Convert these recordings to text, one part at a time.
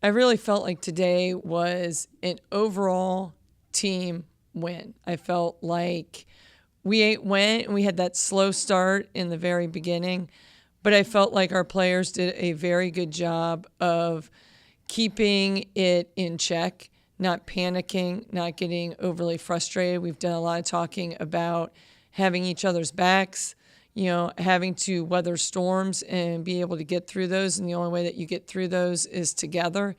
I really felt like today was an overall team win. I felt like we went and we had that slow start in the very beginning, but I felt like our players did a very good job of keeping it in check, not panicking, not getting overly frustrated. We've done a lot of talking about having each other's backs, having to weather storms and be able to get through those. And the only way that you get through those is together.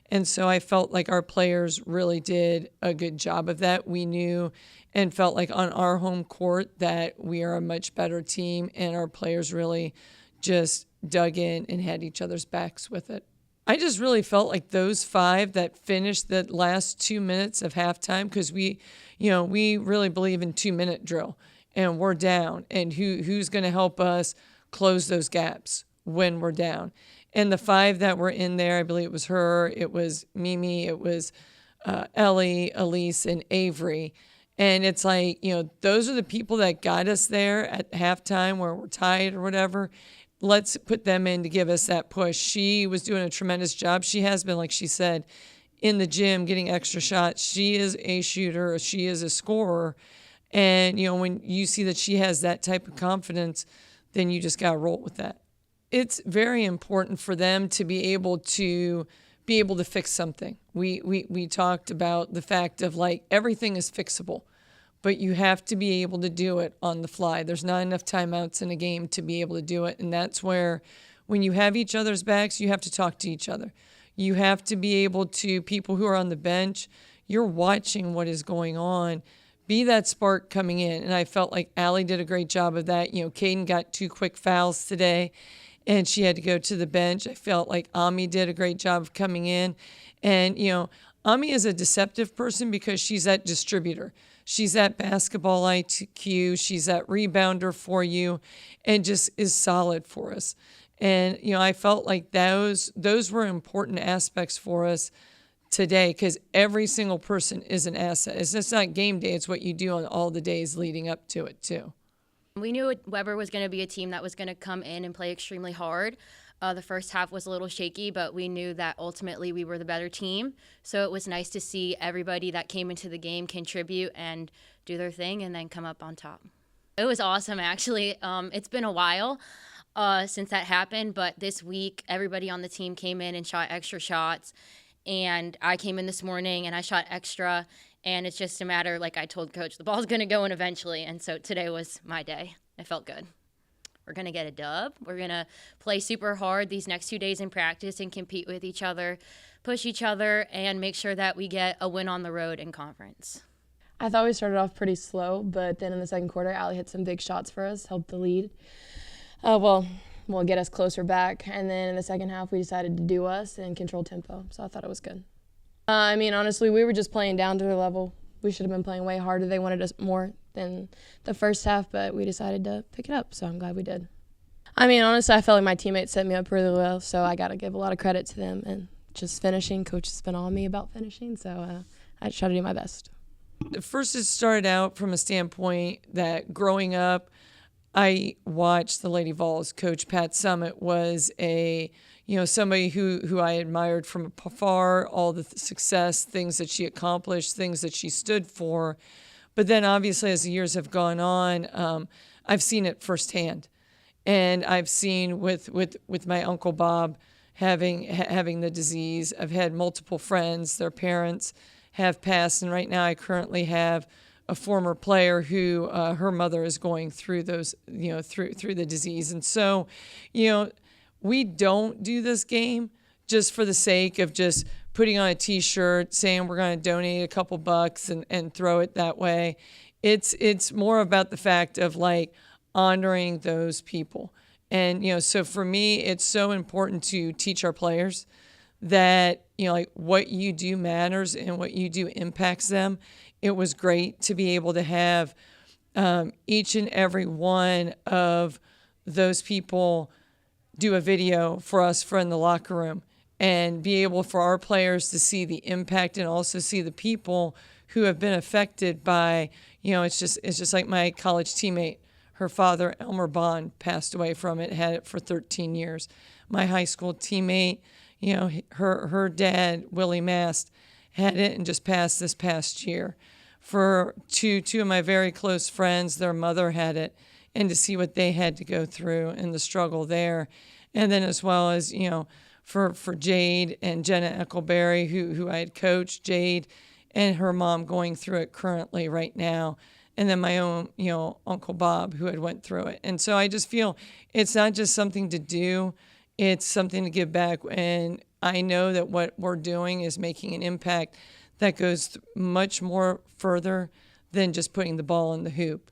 And so I felt like our players really did a good job of that. We knew and felt like on our home court that we are a much better team, and our players really just dug in and had each other's backs with it. I just really felt like those five that finished the last 2 minutes of halftime, because we really believe in 2-minute drill, and we're down, and who's going to help us close those gaps when we're down. And the five that were in there, I believe it was her, it was Mimi, it was Ellie, Elise, and Avery. And it's like, those are the people that got us there at halftime where we're tied or whatever. Let's put them in to give us that push. She was doing a tremendous job. She has been, like she said, in the gym getting extra shots. She is a shooter. She is a scorer. And, when you see that she has that type of confidence, then you just got to roll with that. It's very important for them to be able to fix something. We talked about the fact of like everything is fixable, but you have to be able to do it on the fly. There's not enough timeouts in a game to be able to do it. And that's where when you have each other's backs, you have to talk to each other. You have to be able to, people who are on the bench, you're watching what is going on. Be that spark coming in. And I felt like Aly did a great job of that. Caden got 2 quick fouls today, and she had to go to the bench. I felt like Ami did a great job of coming in. And, Ami is a deceptive person because she's that distributor. She's that basketball IQ. She's that rebounder for you and just is solid for us. And, I felt like those were important aspects for us today because every single person is an asset. It's just not game day. It's what you do on all the days leading up to it, too. We knew Weber was going to be a team that was going to come in and play extremely hard. The first half was a little shaky, but we knew that ultimately we were the better team. So it was nice to see everybody that came into the game contribute and do their thing and then come up on top. It was awesome, actually. It's been a while since that happened, but this week everybody on the team came in and shot extra shots. And I came in this morning and I shot extra. And it's just a matter, like I told Coach, the ball's going to go in eventually. And so today was my day. It felt good. We're going to get a dub. We're going to play super hard these next 2 days in practice and compete with each other, push each other, and make sure that we get a win on the road in conference. I thought we started off pretty slow, but then in the second quarter, Aly hit some big shots for us, helped the lead. Will get us closer back. And then in the second half, we decided to do us and control tempo. So I thought it was good. Honestly, we were just playing down to their level. We should have been playing way harder. They wanted us more than the first half, but we decided to pick it up, so I'm glad we did. Honestly, I felt like my teammates set me up really well, so I got to give a lot of credit to them. And just finishing, Coach has been on me about finishing, so I try to do my best. First, it started out from a standpoint that growing up, I watched the Lady Vols. Coach Pat Summitt was somebody who I admired from afar, all the success, things that she accomplished, things that she stood for. But then obviously as the years have gone on, I've seen it firsthand. And I've seen with my Uncle Bob having the disease. I've had multiple friends, their parents have passed. And right now I currently have a former player who her mother is going through those, through the disease. And so, we don't do this game just for the sake of just putting on a T-shirt, saying we're going to donate a couple bucks and throw it that way. It's more about the fact of like honoring those people. And, so for me, it's so important to teach our players that, what you do matters and what you do impacts them. It was great to be able to have each and every one of those people do a video for us in the locker room and be able for our players to see the impact and also see the people who have been affected by, it's just like my college teammate. Her father, Elmer Bond, passed away from it, had it for 13 years. My high school teammate, her dad, Willie Mast, had it and just passed this past year. For two of my very close friends, their mother had it, and to see what they had to go through and the struggle there. And then as well as, for Jade and Jenna Eckleberry, who I had coached, Jade and her mom going through it currently right now. And then my own, Uncle Bob, who had went through it. And so I just feel it's not just something to do, it's something to give back. And I know that what we're doing is making an impact that goes much more further than just putting the ball in the hoop.